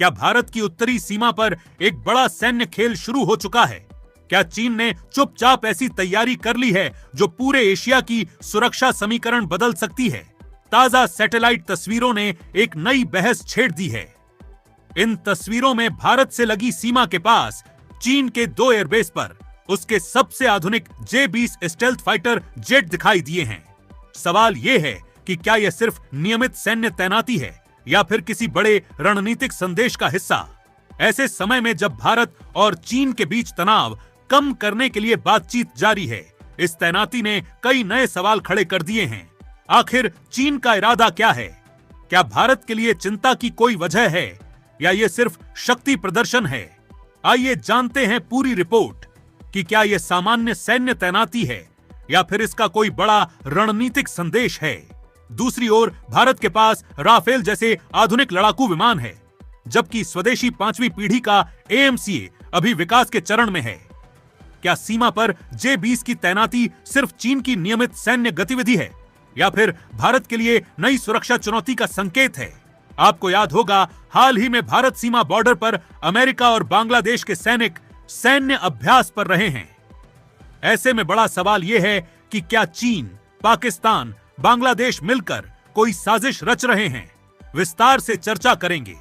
क्या भारत की उत्तरी सीमा पर एक बड़ा सैन्य खेल शुरू हो चुका है? क्या चीन ने चुपचाप ऐसी तैयारी कर ली है जो पूरे एशिया की सुरक्षा समीकरण बदल सकती है? ताजा सैटेलाइट तस्वीरों ने एक नई बहस छेड़ दी है। इन तस्वीरों में भारत से लगी सीमा के पास चीन के 2 एयरबेस पर उसके सबसे आधुनिक J-20 स्टेल्थ फाइटर जेट दिखाई दिए हैं। सवाल यह है कि क्या यह सिर्फ नियमित सैन्य तैनाती है या फिर किसी बड़े रणनीतिक संदेश का हिस्सा? ऐसे समय में जब भारत और चीन के बीच तनाव कम करने के लिए बातचीत जारी है, इस तैनाती ने कई नए सवाल खड़े कर दिए हैं। आखिर चीन का इरादा क्या है? क्या भारत के लिए चिंता की कोई वजह है या ये सिर्फ शक्ति प्रदर्शन है? आइए जानते हैं पूरी रिपोर्ट कि क्या यह सामान्य सैन्य तैनाती है या फिर इसका कोई बड़ा रणनीतिक संदेश है। दूसरी ओर भारत के पास राफेल जैसे आधुनिक लड़ाकू विमान है, जबकि स्वदेशी 5वीं पीढ़ी का AMCA अभी विकास के चरण में है। क्या सीमा पर J-20 की तैनाती सिर्फ चीन की नियमित सैन्य गतिविधि है या फिर भारत के लिए नई सुरक्षा चुनौती का संकेत है? आपको याद होगा, हाल ही में भारत सीमा बॉर्डर पर अमेरिका और बांग्लादेश के सैनिक सैन्य अभ्यास पर रहे हैं। ऐसे में बड़ा सवाल यह है कि क्या चीन, पाकिस्तान, बांग्लादेश मिलकर कोई साजिश रच रहे हैं? विस्तार से चर्चा करेंगे।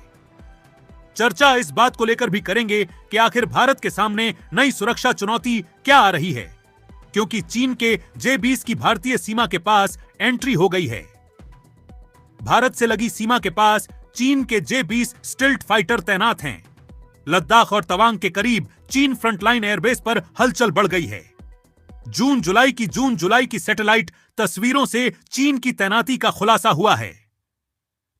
चर्चा इस बात को लेकर भी करेंगे कि आखिर भारत के सामने नई सुरक्षा चुनौती क्या आ रही है, क्योंकि चीन के J-20 की भारतीय सीमा के पास एंट्री हो गई है। भारत से लगी सीमा के पास चीन के J-20 स्टिल्थ फाइटर तैनात हैं। लद्दाख और तवांग के करीब चीन फ्रंटलाइन एयरबेस पर हलचल बढ़ गई है। जून जुलाई की सैटेलाइट तस्वीरों से चीन की तैनाती का खुलासा हुआ है।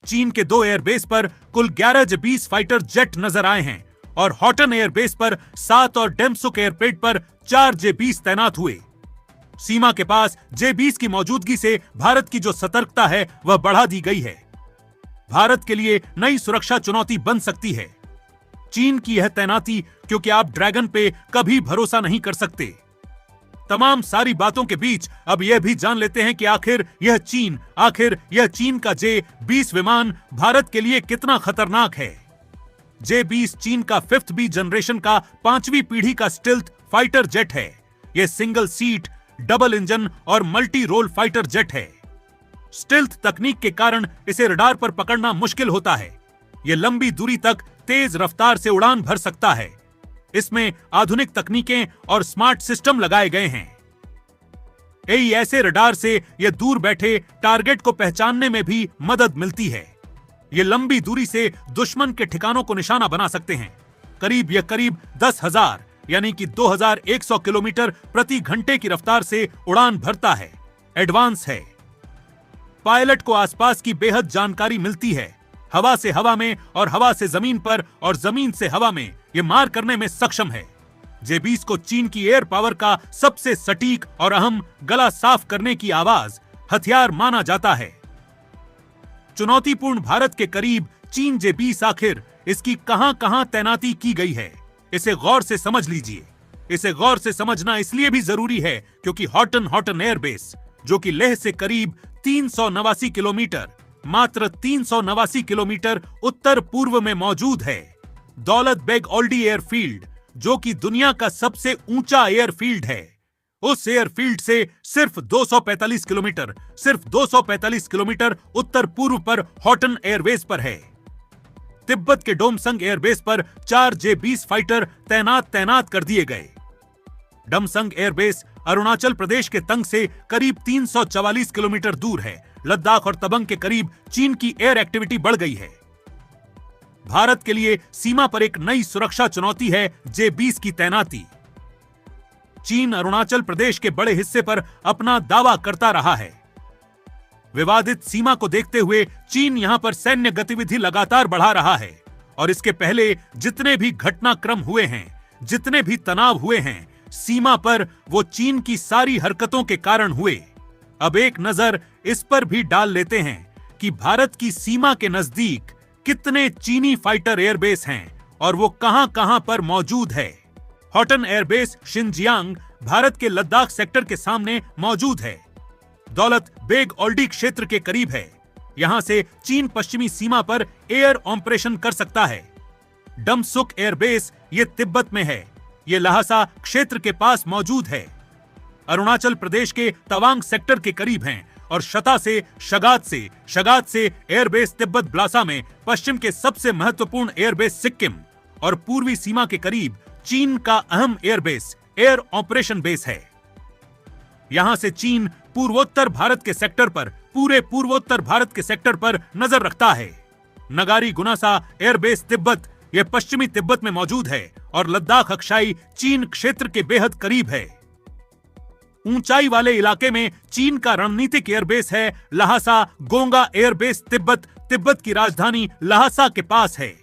चीन के 2 एयरबेस पर कुल 11 J-20 फाइटर जेट नजर आए हैं और हॉटन एयरबेस पर 7 और डेमसुक एयरपेड पर 4 J-20 तैनात हुए। सीमा के पास J-20 की मौजूदगी से भारत की जो सतर्कता है वह बढ़ा दी गई है। भारत के लिए नई सुरक्षा चुनौती बन सकती है चीन की यह तैनाती, क्योंकि आप ड्रैगन पे कभी भरोसा नहीं कर सकते। तमाम सारी बातों के बीच अब यह भी जान लेते हैं कि आखिर यह चीन का J-20 विमान भारत के लिए कितना खतरनाक है। J-20 चीन का 5th B जनरेशन का 5वीं पीढ़ी का स्टिल्थ फाइटर जेट है। यह सिंगल सीट, डबल इंजन और मल्टी रोल फाइटर जेट है। स्टिल्थ तकनीक के कारण इसे रडार पर पकड़ना मुश्किल होता है। यह लंबी दूरी तक तेज रफ्तार से उड़ान भर सकता है। इसमें आधुनिक तकनीकें और स्मार्ट सिस्टम लगाए गए हैं। ऐसे रडार से यह दूर बैठे टारगेट को पहचानने में भी मदद मिलती है। यह लंबी दूरी से दुश्मन के ठिकानों को निशाना बना सकते हैं। करीब 10,000 यानी कि 2,100 किलोमीटर प्रति घंटे की रफ्तार से उड़ान भरता है। एडवांस है। पायलट को आसपास की बेहद जानकारी मिलती है। हवा से हवा में और हवा से जमीन पर और जमीन से हवा में यह मार करने में सक्षम है। J-20 को चीन की एयर पावर का सबसे सटीक और अहम गला साफ करने की आवाज हथियार माना जाता है। चुनौतीपूर्ण भारत के करीब चीन J-20 आखिर इसकी कहां तैनाती की गई है, इसे गौर से समझ लीजिए। इसे गौर से समझना इसलिए भी जरूरी है क्योंकि हॉटन एयरबेस, जो कि लेह से करीब 389 किलोमीटर, मात्र 389 किलोमीटर उत्तर पूर्व में मौजूद है। दौलत बेग ओल्डी एयरफील्ड, जो कि दुनिया का सबसे ऊंचा एयरफील्ड है, उस एयरफील्ड से सिर्फ 245 किलोमीटर उत्तर पूर्व पर हॉटन एयरबेस पर है। तिब्बत के डोमसंग एयरबेस पर 4 J-20 फाइटर तैनात कर दिए गए। डमसंग एयरबेस अरुणाचल प्रदेश के तंग से करीब 344 किलोमीटर दूर है। लद्दाख और तबंग के करीब चीन की एयर एक्टिविटी बढ़ गई है। भारत के लिए सीमा पर एक नई सुरक्षा चुनौती है J-20 की तैनाती। चीन अरुणाचल प्रदेश के बड़े हिस्से पर अपना दावा करता रहा है। विवादित सीमा को देखते हुए चीन यहां पर सैन्य गतिविधि लगातार बढ़ा रहा है और इसके पहले जितने भी घटनाक्रम हुए हैं, जितने भी तनाव हुए हैं, सीमा पर वो चीन की सारी हरकतों के कारण हुए। अब एक नजर इस पर भी डाल लेते हैं कि भारत की सीमा के नजदीक कितने चीनी फाइटर एयरबेस हैं और वो कहां पर मौजूद है। हॉटन एयरबेस शिनजियांग भारत के लद्दाख सेक्टर के सामने मौजूद है। दौलत बेग ओल्डी क्षेत्र के करीब है। यहां से चीन पश्चिमी सीमा पर एयर ऑपरेशन कर सकता है। डमसुक एयरबेस ये तिब्बत में है। ये लहासा क्षेत्र के पास मौजूद है। अरुणाचल प्रदेश के तवांग सेक्टर के करीब हैं और शता से शगात से एयरबेस तिब्बत ब्लासा में पश्चिम के सबसे महत्वपूर्ण एयरबेस सिक्किम और पूर्वी सीमा के करीब चीन का अहम एयरबेस एयर ऑपरेशन बेस है। यहां से चीन पूर्वोत्तर भारत के सेक्टर पर पूरे पूर्वोत्तर भारत के सेक्टर पर नजर रखता है। नगारी गुनासा एयरबेस तिब्बत यह पश्चिमी तिब्बत में मौजूद है और लद्दाख अक्षाई चीन क्षेत्र के बेहद करीब है। ऊंचाई वाले इलाके में चीन का रणनीतिक एयरबेस है लहासा गोंगा एयरबेस तिब्बत की राजधानी लहासा के पास है।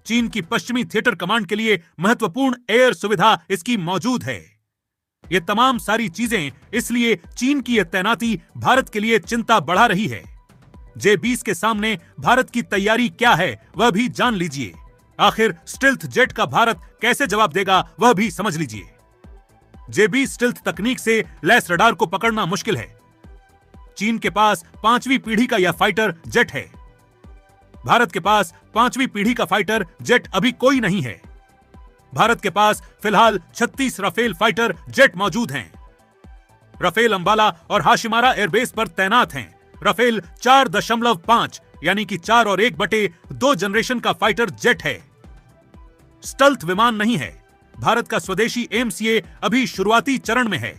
चीन की पश्चिमी थिएटर कमांड के लिए महत्वपूर्ण एयर सुविधा इसकी मौजूद है। ये तमाम सारी चीजें इसलिए चीन की यह तैनाती भारत के लिए चिंता बढ़ा रही है। J-20 के सामने भारत की तैयारी क्या है वह भी जान लीजिए। आखिर स्टिल्थ जेट का भारत कैसे जवाब देगा वह भी समझ लीजिए। J-20 स्टिल्थ तकनीक से लैस रडार को पकड़ना मुश्किल है। चीन के पास 5वीं पीढ़ी का यह फाइटर जेट है। भारत के पास 5वीं पीढ़ी का फाइटर जेट अभी कोई नहीं है। भारत के पास फिलहाल 36 राफेल फाइटर जेट मौजूद हैं। राफेल अंबाला और हाशिमारा एयरबेस पर तैनात हैं। राफेल 4.5 यानी कि 4 और 1/2 जनरेशन का फाइटर जेट है। स्टल्थ विमान नहीं है। भारत का स्वदेशी MCA अभी शुरुआती चरण में है।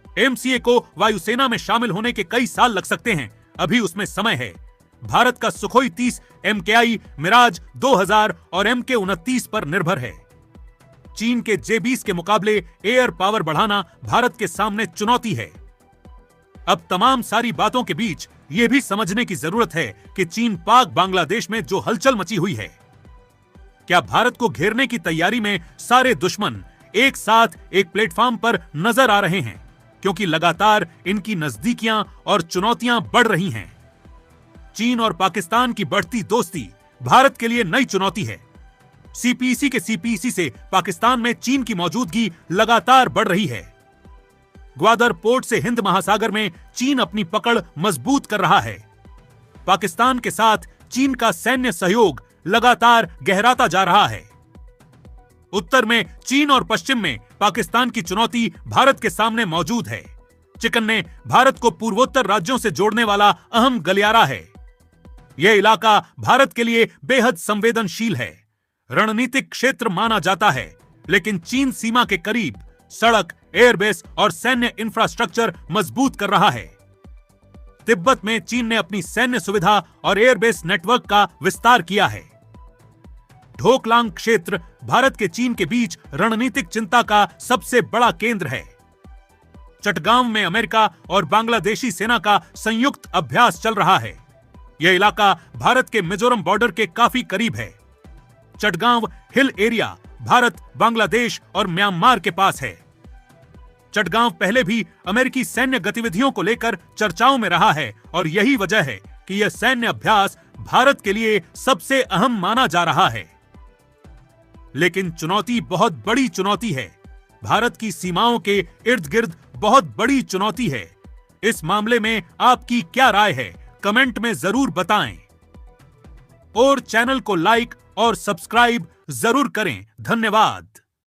MCA को वायुसेना में शामिल होने के कई साल लग सकते हैं, अभी उसमें समय है। भारत का सुखोई 30 MKI मिराज 2000 और MK-29 पर निर्भर है। चीन के J-20 के मुकाबले एयर पावर बढ़ाना भारत के सामने चुनौती है। अब तमाम सारी बातों के बीच यह भी समझने की जरूरत है कि चीन पाक बांग्लादेश में जो हलचल मची हुई है, क्या भारत को घेरने की तैयारी में सारे दुश्मन एक साथ एक प्लेटफॉर्म पर नजर आ रहे हैं, क्योंकि लगातार इनकी नजदीकियां और चुनौतियां बढ़ रही हैं। चीन और पाकिस्तान की बढ़ती दोस्ती भारत के लिए नई चुनौती है। CPEC के CPEC से पाकिस्तान में चीन की मौजूदगी लगातार बढ़ रही है। ग्वादर पोर्ट से हिंद महासागर में चीन अपनी पकड़ मजबूत कर रहा है। पाकिस्तान के साथ चीन का सैन्य सहयोग लगातार गहराता जा रहा है। उत्तर में चीन और पश्चिम में पाकिस्तान की चुनौती भारत के सामने मौजूद है। चिकन ने भारत को पूर्वोत्तर राज्यों से जोड़ने वाला अहम गलियारा है। यह इलाका भारत के लिए बेहद संवेदनशील है, रणनीतिक क्षेत्र माना जाता है, लेकिन चीन सीमा के करीब सड़क, एयरबेस और सैन्य इंफ्रास्ट्रक्चर मजबूत कर रहा है। तिब्बत में चीन ने अपनी सैन्य सुविधा और एयरबेस नेटवर्क का विस्तार किया है। ढोकलांग क्षेत्र भारत के चीन के बीच रणनीतिक चिंता का सबसे बड़ा केंद्र है। चटगांव में अमेरिका और बांग्लादेशी सेना का संयुक्त अभ्यास चल रहा है। यह इलाका भारत के मिजोरम बॉर्डर के काफी करीब है। चटगांव हिल एरिया भारत, बांग्लादेश और म्यांमार के पास है। चटगांव पहले भी अमेरिकी सैन्य गतिविधियों को लेकर चर्चाओं में रहा है और यही वजह है कि यह सैन्य अभ्यास भारत के लिए सबसे अहम माना जा रहा है। लेकिन चुनौती बहुत बड़ी चुनौती है। भारत की सीमाओं के इर्द गिर्द बहुत बड़ी चुनौती है। इस मामले में आपकी क्या राय है, कमेंट में जरूर बताएं और चैनल को लाइक और सब्सक्राइब जरूर करें। धन्यवाद।